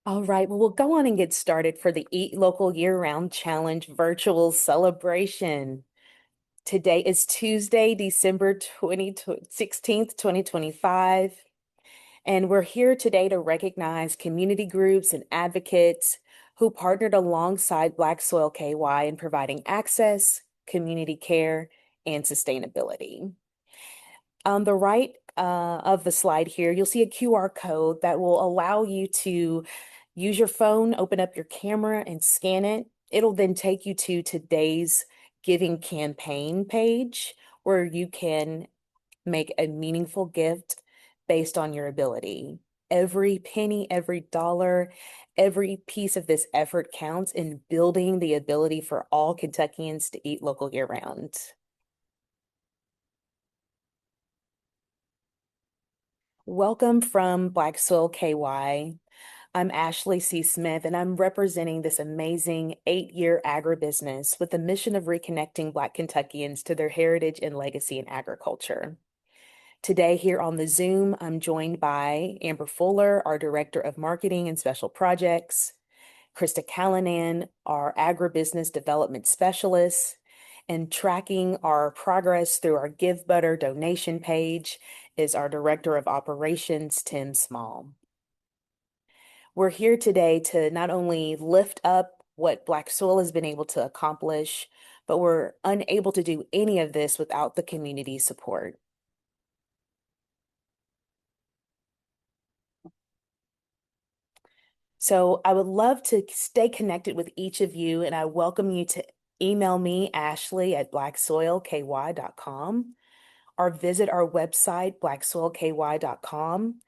All right, well, we'll go on and get started for the Eat Local Year-Round Challenge virtual celebration. Today is Tuesday, December 16th, 2025, and we're here today to recognize community groups and advocates who partnered alongside Black Soil KY in providing access, community care, and sustainability. On the right of the slide here, you'll see a QR code that will allow you to use your phone, open up your camera, and scan it. It'll then take you to today's giving campaign page where you can make a meaningful gift based on your ability. Every penny, every dollar, every piece of this effort counts in building the ability for all Kentuckians to eat local year round. Welcome from Black Soil KY. I'm Ashley C. Smith, and I'm representing this amazing 8-year agribusiness with the mission of reconnecting Black Kentuckians to their heritage and legacy in agriculture. Today, here on the Zoom, I'm joined by Amber Fuller, our Director of Marketing and Special Projects, Krista Callanan, our Agribusiness Development Specialist, and tracking our progress through our Give Butter donation page is our Director of Operations, Tim Small. We're here today to not only lift up what Black Soil has been able to accomplish, but we're unable to do any of this without the community support. So I would love to stay connected with each of you, and I welcome you to email me, Ashley, at blacksoilky.com, or visit our website, blacksoilky.com.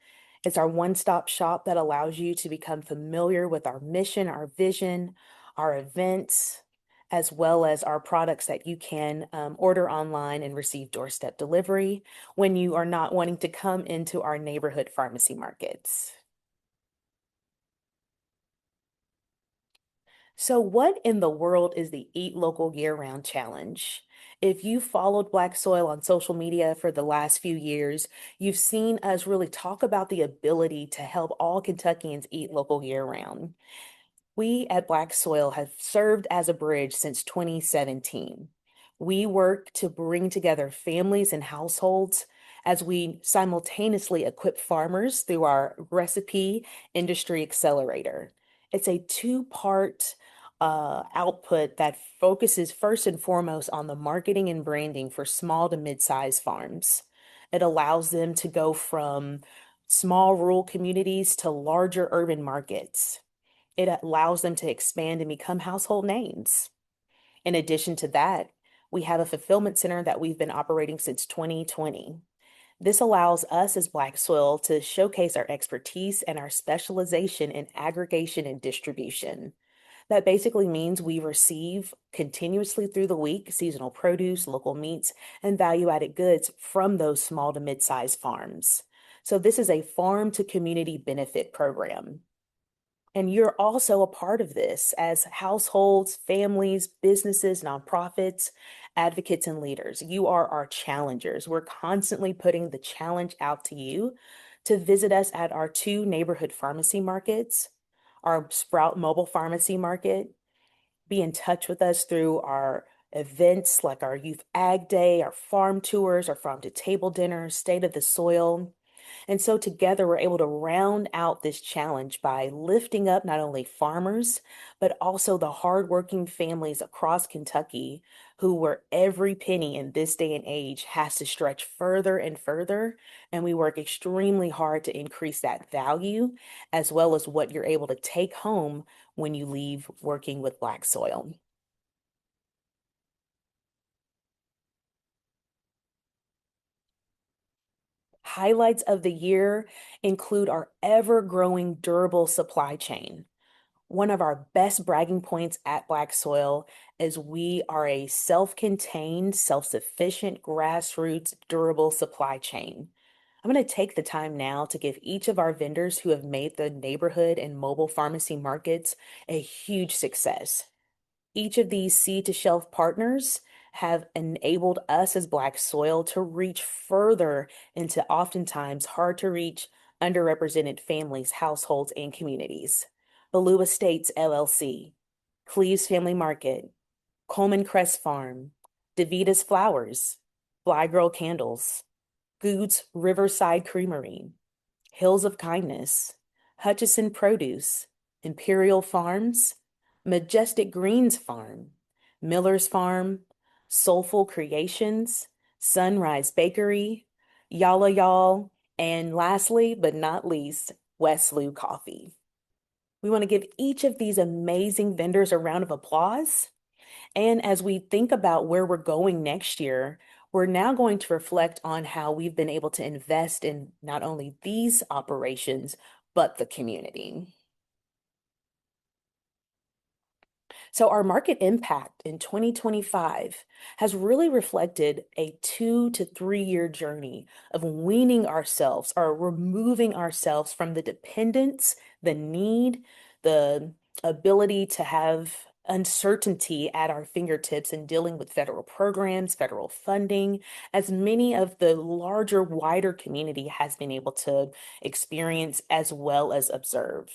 It's our one-stop shop that allows you to become familiar with our mission, our vision, our events, as well as our products that you can order online and receive doorstep delivery when you are not wanting to come into our neighborhood pharmacy markets. So, what in the world is the Eat Local Year Round Challenge? If you followed Black Soil on social media for the last few years, you've seen us really talk about the ability to help all Kentuckians eat local year round. We at Black Soil have served as a bridge since 2017. We work to bring together families and households as we simultaneously equip farmers through our Recipe Industry Accelerator. It's a two-part output that focuses first and foremost on the marketing and branding for small to mid-sized farms. It allows them to go from small rural communities to larger urban markets. It allows them to expand and become household names. In addition to that, we have a fulfillment center that we've been operating since 2020. This allows us as Black Soil to showcase our expertise and our specialization in aggregation and distribution. That basically means we receive continuously through the week seasonal produce, local meats, and value-added goods from those small to mid-sized farms. So this is a farm to community benefit program. And you're also a part of this as households, families, businesses, nonprofits, advocates, and leaders. You are our challengers. We're constantly putting the challenge out to you to visit us at our 2 neighborhood pharmacy markets, our Sprout Mobile Pharmacy Market. Be in touch with us through our events like our Youth Ag Day, our farm tours, our farm to table dinners, State of the Soil. And so together we're able to round out this challenge by lifting up not only farmers, but also the hardworking families across Kentucky who where every penny in this day and age has to stretch further and further. And we work extremely hard to increase that value as well as what you're able to take home when you leave working with Black Soil. Highlights of the year include our ever-growing durable supply chain. One of our best bragging points at Black Soil is we are a self-contained, self-sufficient, grassroots, durable supply chain. I'm going to take the time now to give each of our vendors who have made the neighborhood and mobile pharmacy markets a huge success. Each of these seed to shelf partners have enabled us as Black Soil to reach further into oftentimes hard to reach, underrepresented families, households, and communities. Baloo Estates LLC, Cleve's Family Market, Coleman Crest Farm, DeVita's Flowers, Fly Girl Candles, Good's Riverside Creamery, Hills of Kindness, Hutchison Produce, Imperial Farms, Majestic Greens Farm, Miller's Farm, Soulful Creations, Sunrise Bakery, Yalla Y'all, and lastly but not least, West Lou Coffee. We want to give each of these amazing vendors a round of applause. And as we think about where we're going next year, we're now going to reflect on how we've been able to invest in not only these operations, but the community. So our market impact in 2025 has really reflected a 2 to 3 year journey of weaning ourselves or removing ourselves from the dependence, the need, the ability to have uncertainty at our fingertips in dealing with federal programs, federal funding, as many of the larger, wider community has been able to experience as well as observe.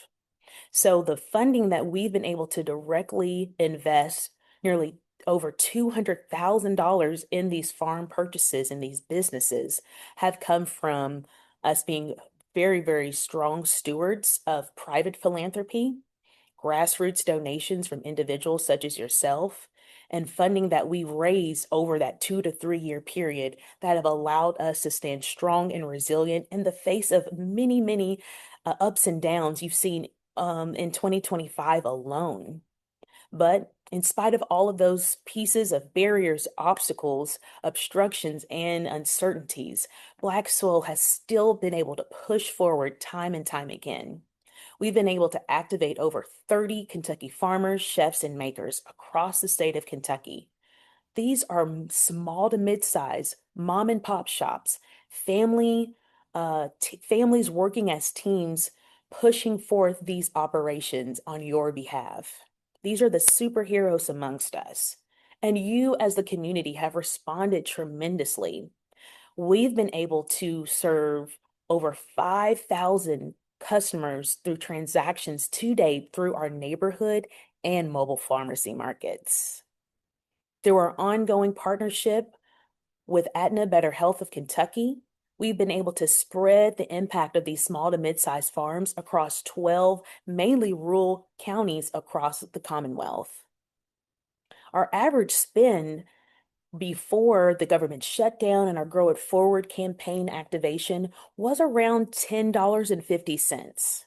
So the funding that we've been able to directly invest nearly over $200,000 in these farm purchases and these businesses have come from us being very, very strong stewards of private philanthropy, grassroots donations from individuals such as yourself, and funding that we've raised over that 2 to 3 year period that have allowed us to stand strong and resilient in the face of many, many ups and downs you've seen in 2025 alone. But in spite of all of those pieces of barriers, obstacles, obstructions, and uncertainties, Black Soil has still been able to push forward time and time again. We've been able to activate over 30 Kentucky farmers, chefs, and makers across the state of Kentucky. These are small to mid-size mom and pop shops, families working as teams, pushing forth these operations on your behalf. These are the superheroes amongst us. And you, as the community, have responded tremendously. We've been able to serve over 5,000 customers through transactions to date through our neighborhood and mobile pharmacy markets. Through our ongoing partnership with Aetna Better Health of Kentucky, we've been able to spread the impact of these small to mid-sized farms across 12 mainly rural counties across the Commonwealth. Our average spend before the government shutdown and our Grow It Forward campaign activation was around $10.50.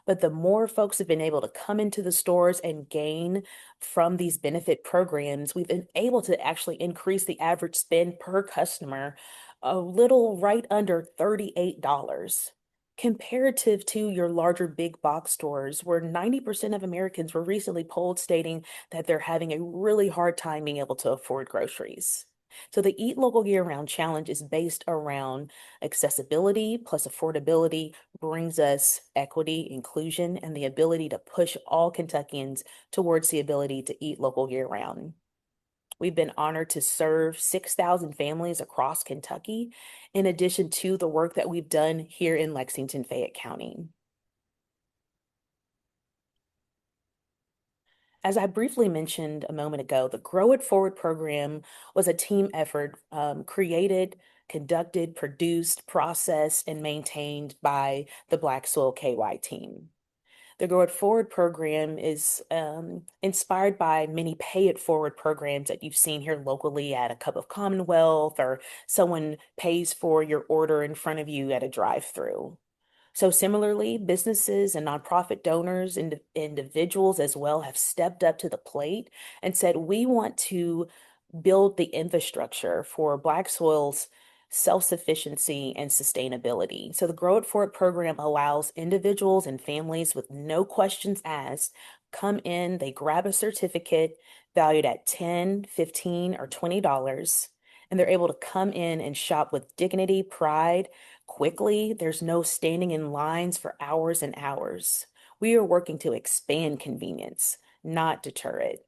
But the more folks have been able to come into the stores and gain from these benefit programs, we've been able to actually increase the average spend per customer a little right under $38. Comparative to your larger big box stores, where 90% of Americans were recently polled stating that they're having a really hard time being able to afford groceries. So the Eat Local Year Round Challenge is based around accessibility plus affordability brings us equity, inclusion, and the ability to push all Kentuckians towards the ability to eat local year round. We've been honored to serve 6,000 families across Kentucky, in addition to the work that we've done here in Lexington, Fayette County. As I briefly mentioned a moment ago, the Grow It Forward program was a team effort created, conducted, produced, processed, and maintained by the Black Soil KY team. The Grow It Forward program is inspired by many Pay It Forward programs that you've seen here locally at a Cup of Commonwealth, or someone pays for your order in front of you at a drive-through. So similarly, businesses and nonprofit donors and individuals as well have stepped up to the plate and said, we want to build the infrastructure for Black soil's self-sufficiency and sustainability. So the Grow It Forward program allows individuals and families with no questions asked come in, they grab a certificate valued at $10, $15, or $20, and they're able to come in and shop with dignity, pride, quickly. There's no standing in lines for hours and hours. We are working to expand convenience, not deter it.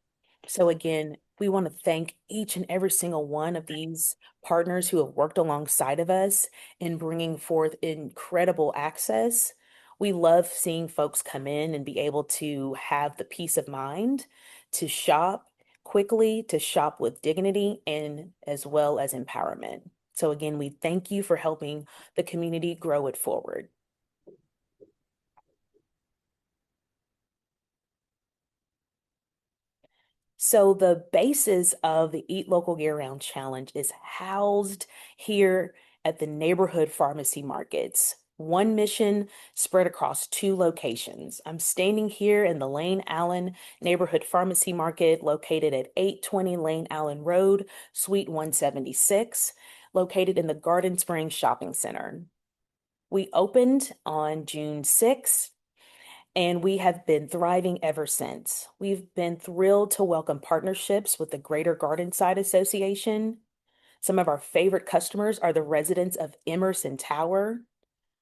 So again, we want to thank each and every single one of these partners who have worked alongside of us in bringing forth incredible access. We love seeing folks come in and be able to have the peace of mind to shop quickly, to shop with dignity, and as well as empowerment. So again, we thank you for helping the community grow it forward. So the basis of the Eat Local Year Round Challenge is housed here at the neighborhood pharmacy markets. One mission spread across two locations. I'm standing here in the Lane Allen Neighborhood Pharmacy Market located at 820 Lane Allen Road, Suite 176, located in the Garden Springs Shopping Center. We opened on June 6th and we have been thriving ever since. We've been thrilled to welcome partnerships with the Greater Gardenside Association. Some of our favorite customers are the residents of Emerson Tower.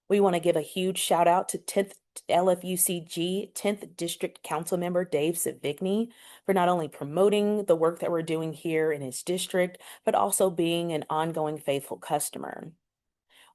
We want to give a huge shout out to 10th LFUCG 10th District Council Member Dave Savigny for not only promoting the work that we're doing here in his district, but also being an ongoing faithful customer.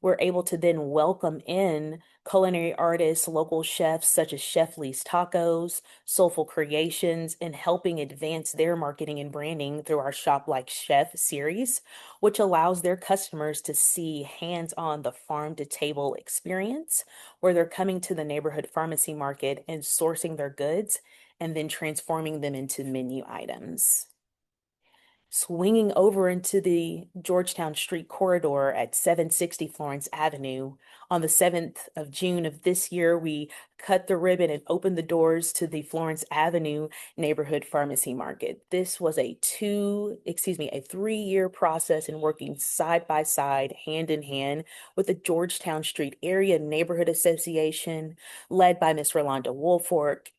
We're able to then welcome in culinary artists, local chefs such as Chef Lee's Tacos, Soulful Creations, and helping advance their marketing and branding through our Shop Like Chef series, which allows their customers to see hands-on the farm to table experience, where they're coming to the neighborhood pharmacy market and sourcing their goods and then transforming them into menu items. Swinging over into the Georgetown Street corridor at 760 Florence Avenue. On the 7th of June of this year, we cut the ribbon and opened the doors to the Florence Avenue Neighborhood Pharmacy Market. This was a 3-year process in working side by side, hand in hand with the Georgetown Street Area Neighborhood Association, led by Miss Rolanda Woolfolk.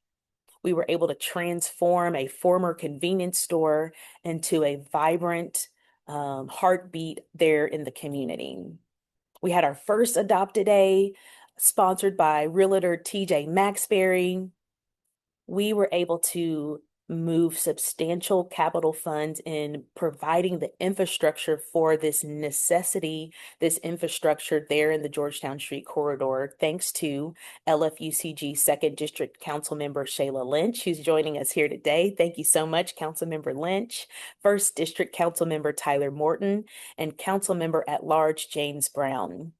We were able to transform a former convenience store into a vibrant heartbeat there in the community. We had our first Adopt a Day sponsored by Realtor TJ Maxberry. We were able to move substantial capital funds in providing the infrastructure for this necessity, this infrastructure there in the Georgetown Street corridor, thanks to LFUCG 2nd District Council Member Shayla Lynch, who's joining us here today. Thank you so much, Council Member Lynch, 1st District Council Member Tyler Morton, and Council Member at Large James Brown.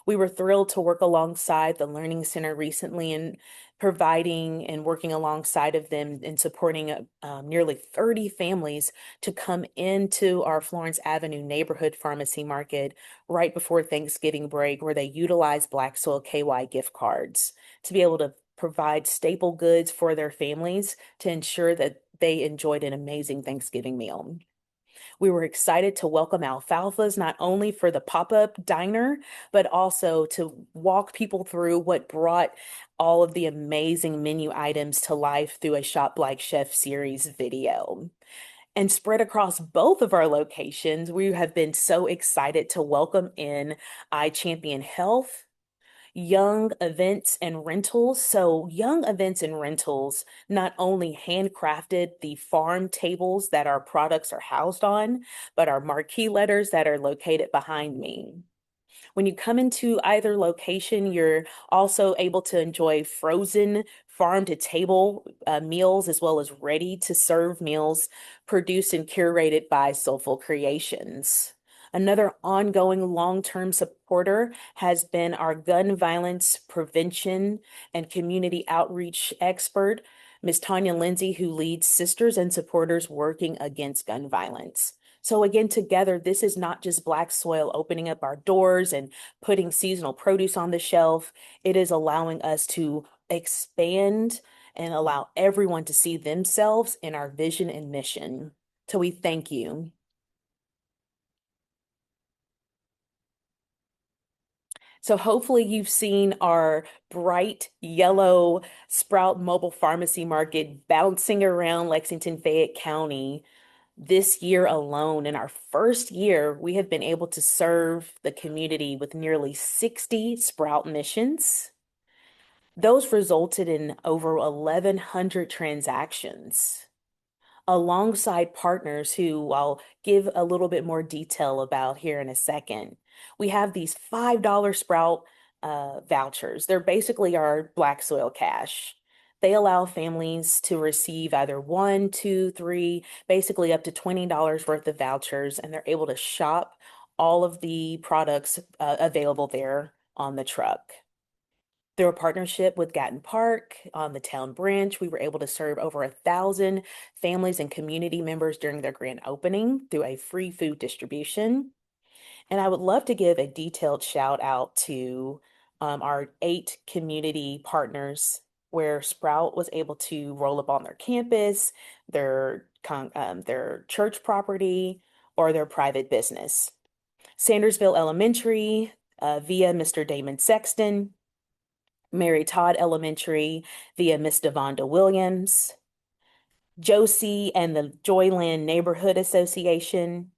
We were thrilled to work alongside the Learning Center recently in providing and working alongside of them and supporting nearly 30 families to come into our Florence Avenue neighborhood pharmacy market right before Thanksgiving break, where they utilize Black Soil KY gift cards to be able to provide staple goods for their families to ensure that they enjoyed an amazing Thanksgiving meal. We were excited to welcome Alfalfa's not only for the pop-up diner, but also to walk people through what brought all of the amazing menu items to life through a Shop Like Chef series video. And spread across both of our locations, we have been so excited to welcome in I Champion Health, Young Events and Rentals. So Young Events and Rentals not only handcrafted the farm tables that our products are housed on, but our marquee letters that are located behind me. When you come into either location, you're also able to enjoy frozen farm to table meals as well as ready to serve meals produced and curated by Soulful Creations. Another ongoing long-term supporter has been our gun violence prevention and community outreach expert, Ms. Tanya Lindsay, who leads Sisters and Supporters Working Against Gun Violence. So again, together, this is not just Black Soil opening up our doors and putting seasonal produce on the shelf. It is allowing us to expand and allow everyone to see themselves in our vision and mission. So we thank you. So hopefully you've seen our bright yellow Sprout Mobile Pharmacy Market bouncing around Lexington, Fayette County. This year alone, in our first year, we have been able to serve the community with nearly 60 Sprout missions. Those resulted in over 1,100 transactions alongside partners who I'll give a little bit more detail about here in a second. We have these $5 Sprout vouchers. They're basically our Black Soil Cash. They allow families to receive either one, two, three, basically up to $20 worth of vouchers, and they're able to shop all of the products available there on the truck. Through a partnership with Gatton Park on the town branch, we were able to serve over 1,000 families and community members during their grand opening through a free food distribution. And I would love to give a detailed shout out to our 8 community partners where Sprout was able to roll up on their campus, their church property, or their private business. Sandersville Elementary via Mr. Damon Sexton, Mary Todd Elementary via Miss Devonda Williams, Josie and the Joyland Neighborhood Association,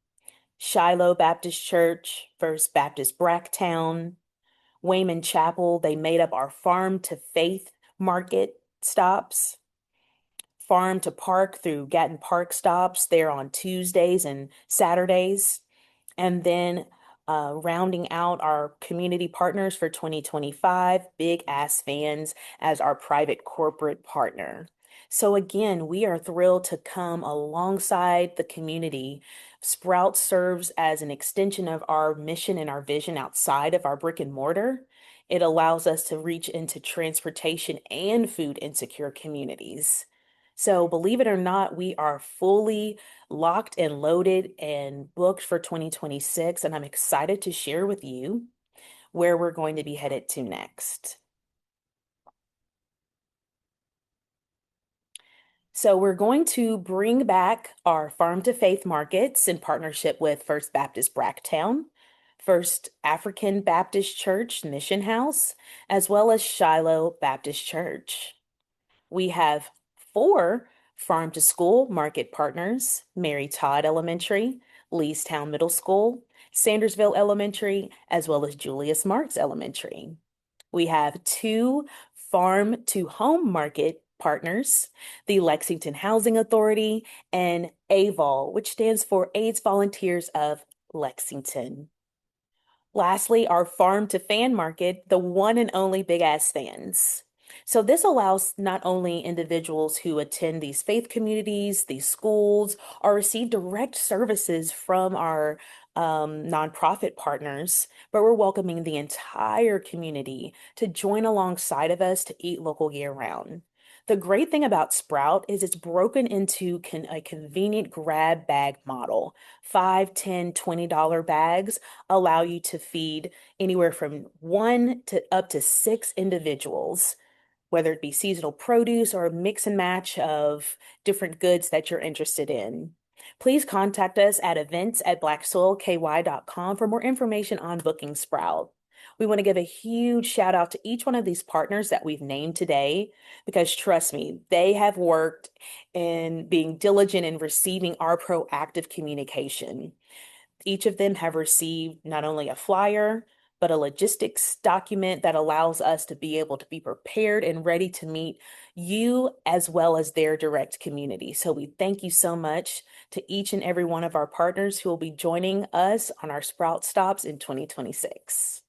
Shiloh Baptist Church, First Baptist Bracktown, Wayman Chapel. They made up our Farm to Faith market stops, Farm to Park through Gatton Park stops there on Tuesdays and Saturdays. And then rounding out our community partners for 2025, Big Ass Fans as our private corporate partner. So again, we are thrilled to come alongside the community. Sprout serves as an extension of our mission and our vision outside of our brick and mortar. It allows us to reach into transportation and food insecure communities. So believe it or not, we are fully locked and loaded and booked for 2026, and I'm excited to share with you where we're going to be headed to next. So we're going to bring back our Farm to Faith markets in partnership with First Baptist Bracktown, First African Baptist Church Mission House, as well as Shiloh Baptist Church. We have 4 farm to school market partners: Mary Todd Elementary, Leestown Middle School, Sandersville Elementary, as well as Julius Marks Elementary. We have 2 farm to home market partners, the Lexington Housing Authority and AVOL, which stands for AIDS Volunteers of Lexington. Lastly, our farm to fan market, the one and only Big Ass Fans. So this allows not only individuals who attend these faith communities, these schools, or receive direct services from our nonprofit partners, but we're welcoming the entire community to join alongside of us to eat local year round. The great thing about Sprout is it's broken into a convenient grab bag model. 5, 10, $20 bags allow you to feed anywhere from 1 to up to 6 individuals, whether it be seasonal produce or a mix and match of different goods that you're interested in. Please contact us at events@blacksoilky.com for more information on booking Sprout. We want to give a huge shout out to each one of these partners that we've named today, because trust me, they have worked in being diligent in receiving our proactive communication. Each of them have received not only a flyer, but a logistics document that allows us to be able to be prepared and ready to meet you as well as their direct community. So we thank you so much to each and every one of our partners who will be joining us on our Sprout stops in 2026.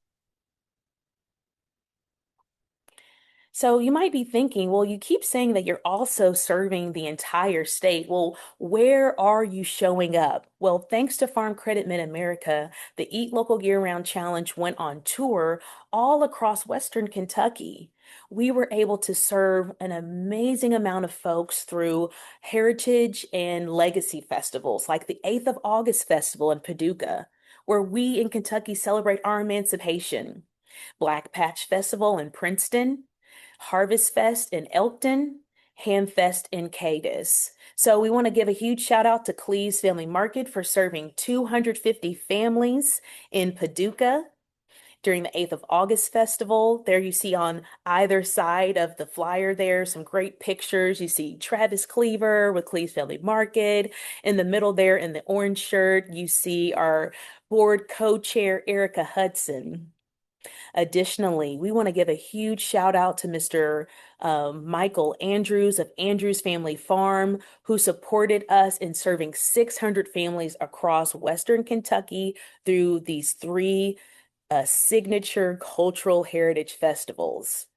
So you might be thinking, well, you keep saying that you're also serving the entire state. Well, where are you showing up? Well, thanks to Farm Credit Mid-America, the Eat Local Year-Round Challenge went on tour all across Western Kentucky. We were able to serve an amazing amount of folks through heritage and legacy festivals, like the 8th of August Festival in Paducah, where we in Kentucky celebrate our emancipation. Black Patch Festival in Princeton, Harvest Fest in Elkton, Hamfest in Cadiz. So we want to give a huge shout out to Cleves Family Market for serving 250 families in Paducah during the 8th of August Festival. There you see on either side of the flyer there some great pictures. You see Travis Cleaver with Cleves Family Market. In the middle there in the orange shirt, you see our board co-chair Erica Hudson. Additionally, we want to give a huge shout out to Mr. Michael Andrews of Andrews Family Farm, who supported us in serving 600 families across Western Kentucky through these 3 signature cultural heritage festivals.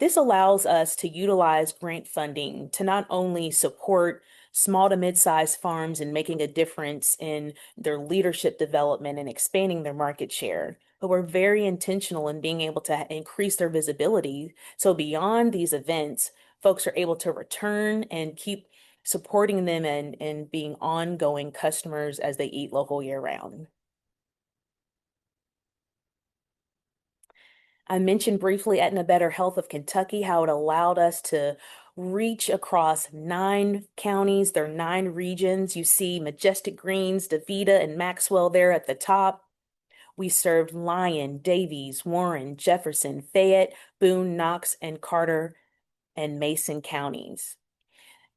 This allows us to utilize grant funding to not only support small to mid-sized farms in making a difference in their leadership development and expanding their market share, but we're very intentional in being able to increase their visibility. So beyond these events, folks are able to return and keep supporting them and being ongoing customers as they eat local year round. I mentioned briefly Aetna Better Health of Kentucky, how it allowed us to reach across 9 counties. There are 9 regions. You see Majestic Greens, DeVita, and Maxwell there at the top. We served Lyon, Davies, Warren, Jefferson, Fayette, Boone, Knox, and Carter and Mason counties.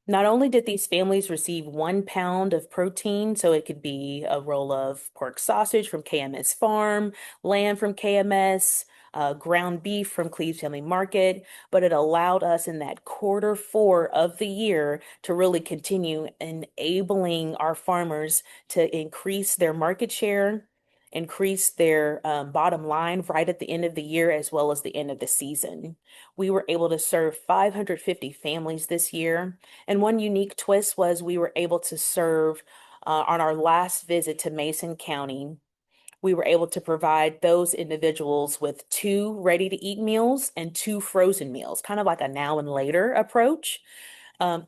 Not only did these families receive 1 pound of protein, so it could be a roll of pork sausage from KMS Farm, lamb from KMS, ground beef from Cleve's Family Market, but it allowed us in that quarter 4 of the year to really continue enabling our farmers to increase their market share, increase their bottom line right at the end of the year as well as the end of the season. We were able to serve 550 families this year. And one unique twist was we were able to serve on our last visit to Mason County. We were able to provide those individuals with 2 ready-to-eat meals and 2 frozen meals, kind of like a now and later approach.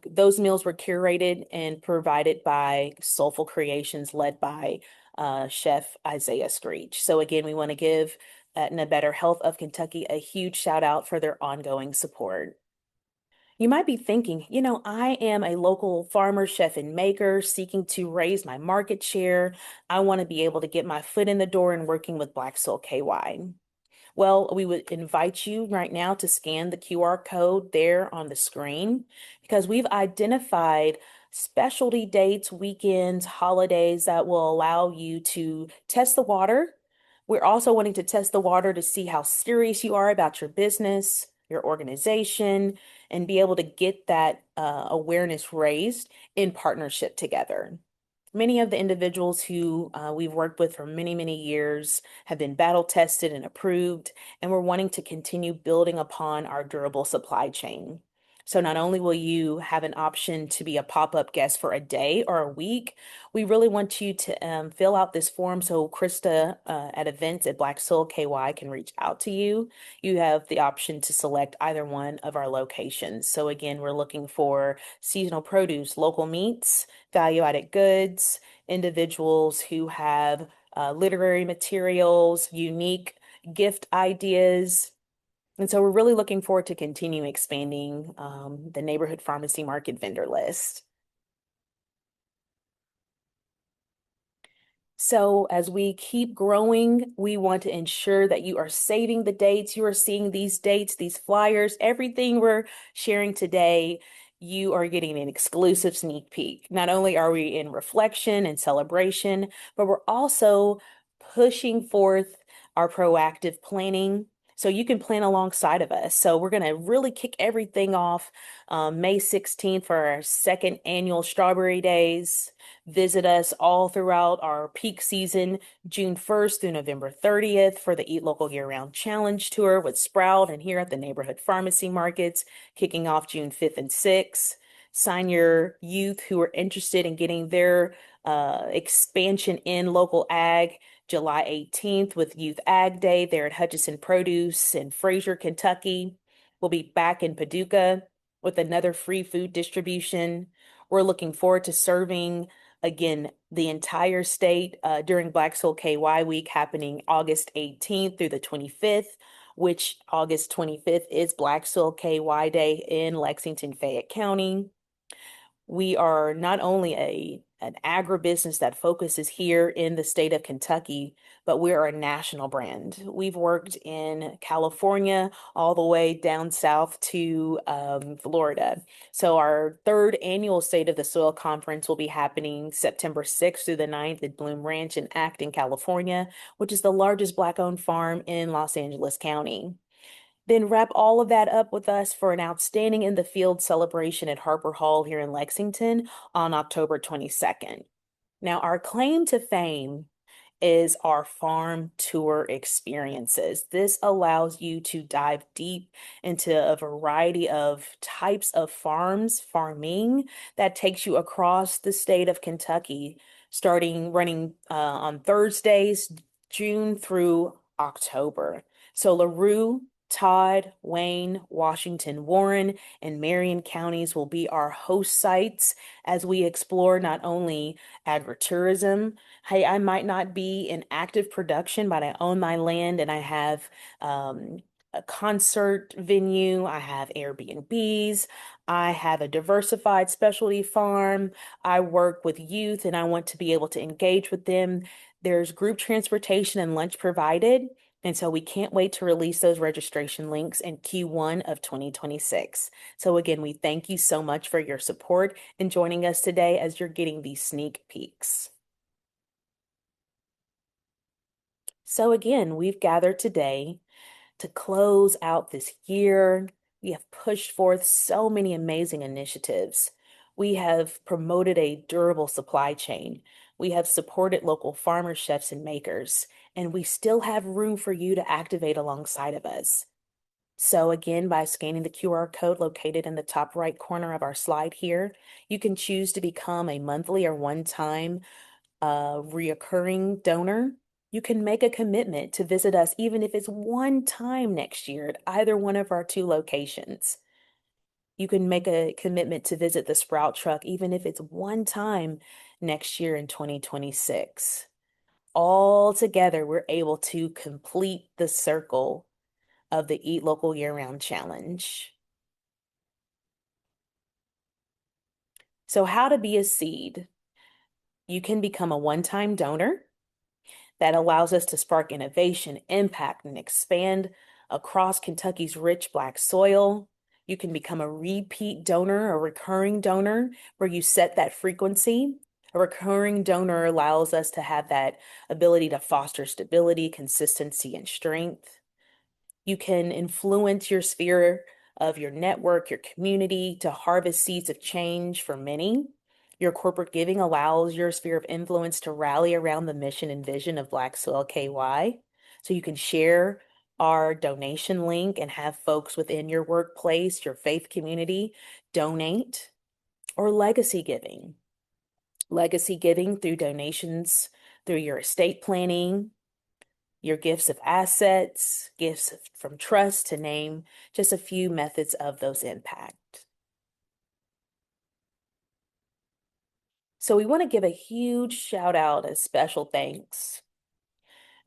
Those meals were curated and provided by Soulful Creations, led by Chef Isaiah Screech. So again, we want to give Aetna Better Health of Kentucky a huge shout out for their ongoing support. You might be thinking, I am a local farmer, chef, and maker seeking to raise my market share. I want to be able to get my foot in the door and working with Black Soul KY. Well, we would invite you right now to scan the QR code there on the screen because we've identified specialty dates, weekends, holidays that will allow you to test the water. We're also wanting to test the water to see how serious you are about your business, your organization, and be able to get that awareness raised in partnership together. Many of the individuals who we've worked with for many, many years have been battle tested and approved, and we're wanting to continue building upon our durable supply chain. So not only will you have an option to be a pop-up guest for a day or a week, we really want you to fill out this form so Krista at events at Black Soul KY can reach out to you. You have the option to select either one of our locations. So again, we're looking for seasonal produce, local meats, value-added goods, individuals who have literary materials, unique gift ideas. And so we're really looking forward to continue expanding the neighborhood pharmacy market vendor list. So as we keep growing, we want to ensure that you are saving the dates, you are seeing these dates, these flyers, everything we're sharing today, you are getting an exclusive sneak peek. Not only are we in reflection and celebration, but we're also pushing forth our proactive planning. So you can plan alongside of us. So we're going to really kick everything off May 16th for our second annual Strawberry Days. Visit us all throughout our peak season, June 1st through November 30th for the Eat Local Year-Round Challenge Tour with Sprout and here at the neighborhood pharmacy markets, kicking off June 5th and 6th. Sign your youth who are interested in getting their expansion in local ag July 18th with Youth Ag Day there at Hutchinson Produce in Fraser, Kentucky. We'll be back in Paducah with another free food distribution. We're looking forward to serving again the entire state during Black Soul KY Week happening August 18th through the 25th, which August 25th is Black Soul KY Day in Lexington, Fayette County. We are not only an agribusiness that focuses here in the state of Kentucky, but we are a national brand. We've worked in California all the way down south to Florida. So our third annual State of the Soil Conference will be happening September 6th through the 9th at Bloom Ranch in Acton, California, which is the largest Black-owned farm in Los Angeles County. Then wrap all of that up with us for an Outstanding in the Field celebration at Harper Hall here in Lexington on October 22nd. Now, our claim to fame is our farm tour experiences. This allows you to dive deep into a variety of types of farming that takes you across the state of Kentucky, starting running on Thursdays, June through October. So LaRue, Todd, Wayne, Washington, Warren, and Marion counties will be our host sites as we explore not only agritourism. Hey, I might not be in active production, but I own my land and I have a concert venue, I have Airbnbs, I have a diversified specialty farm, I work with youth and I want to be able to engage with them. There's group transportation and lunch provided. And so we can't wait to release those registration links in Q1 of 2026. So again, we thank you so much for your support and joining us today as you're getting these sneak peeks. So again, we've gathered today to close out this year. We have pushed forth so many amazing initiatives. We have promoted a durable supply chain. We have supported local farmers, chefs, and makers, and we still have room for you to activate alongside of us. So again, by scanning the QR code located in the top right corner of our slide here, you can choose to become a monthly or one-time reoccurring donor. You can make a commitment to visit us, even if it's one time next year at either one of our two locations. You can make a commitment to visit the Sprout Truck, even if it's one time next year in 2026. All together, we're able to complete the circle of the Eat Local Year Round Challenge. So, how to be a seed? You can become a one-time donor. That allows us to spark innovation, impact, and expand across Kentucky's rich Black soil. You can become a repeat donor, a recurring donor, where you set that frequency. A recurring donor allows us to have that ability to foster stability, consistency, and strength. You can influence your sphere of your network, your community to harvest seeds of change for many. Your corporate giving allows your sphere of influence to rally around the mission and vision of Black Soil KY. So you can share our donation link and have folks within your workplace, your faith community donate, or legacy giving. Legacy giving through donations through your estate planning, your gifts of assets, gifts from trust, to name just a few methods of those impact. So we want to give a huge shout out and special thanks.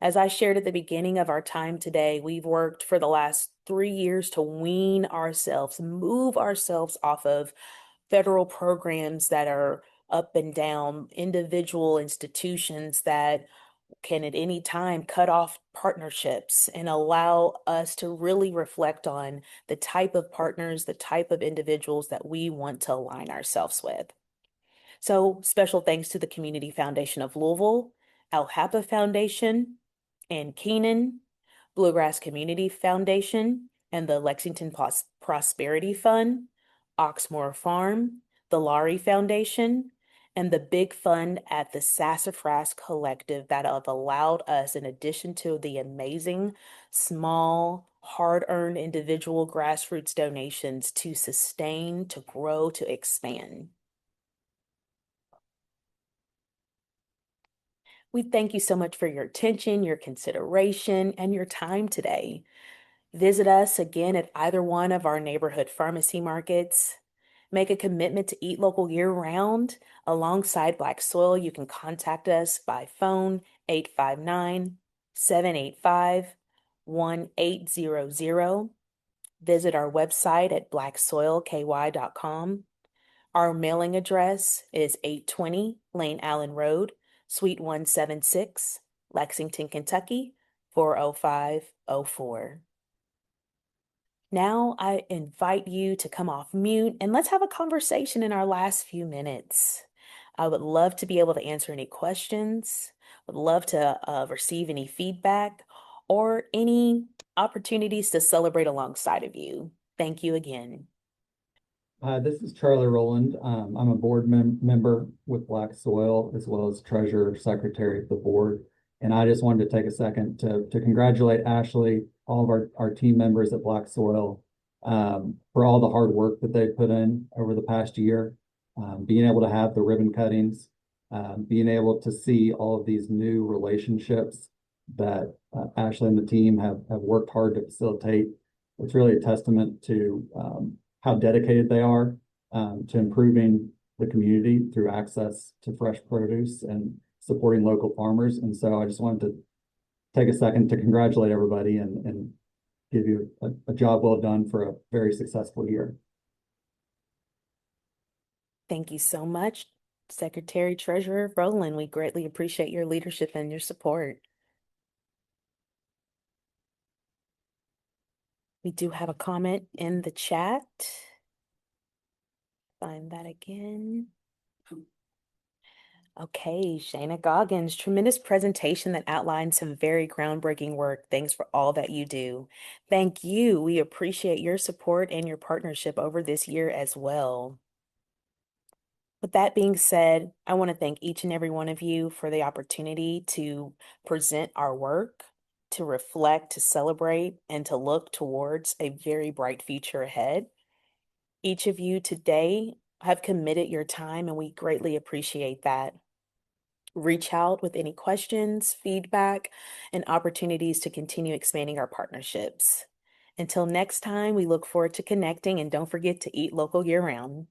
As I shared at the beginning of our time today, we've worked for the last 3 years to wean ourselves, move ourselves off of federal programs that are up and down, individual institutions that can at any time cut off partnerships and allow us to really reflect on the type of partners, the type of individuals that we want to align ourselves with. So, special thanks to the Community Foundation of Louisville, Alhapa Foundation, and Keenan, Bluegrass Community Foundation, and the Lexington Prosperity Fund, Oxmoor Farm, the Laurie Foundation, and the big fund at the Sassafras Collective that have allowed us, in addition to the amazing, small, hard-earned individual grassroots donations, to sustain, to grow, to expand. We thank you so much for your attention, your consideration, and your time today. Visit us again at either one of our neighborhood pharmacy markets. Make a commitment to eat local year round. Alongside Black Soil, you can contact us by phone 859-785-1800. Visit our website at blacksoilky.com. Our mailing address is 820 Lane Allen Road, Suite 176, Lexington, Kentucky, 40504. Now I invite you to come off mute and let's have a conversation in our last few minutes. I would love to be able to answer any questions, would love to receive any feedback or any opportunities to celebrate alongside of you. Thank you again. This is Charlie Rowland. I'm a board member with Black Soil, as well as treasurer secretary of the board. And I just wanted to take a second to congratulate Ashley, all of our team members at Black Soil, for all the hard work that they've put in over the past year, being able to have the ribbon cuttings, being able to see all of these new relationships that Ashley and the team have worked hard to facilitate. It's really a testament to how dedicated they are to improving the community through access to fresh produce and supporting local farmers. And so I just wanted to take a second to congratulate everybody and give you a job well done for a very successful year. Thank you so much, Secretary Treasurer Rowland. We greatly appreciate your leadership and your support. We do have a comment in the chat. Find that again. Okay, Shayna Goggins, tremendous presentation that outlined some very groundbreaking work. Thanks for all that you do. Thank you. We appreciate your support and your partnership over this year as well. With that being said, I want to thank each and every one of you for the opportunity to present our work, to reflect, to celebrate, and to look towards a very bright future ahead. Each of you today have committed your time, and we greatly appreciate that. Reach out with any questions, feedback, and opportunities to continue expanding our partnerships. Until next time, we look forward to connecting, and don't forget to eat local year round.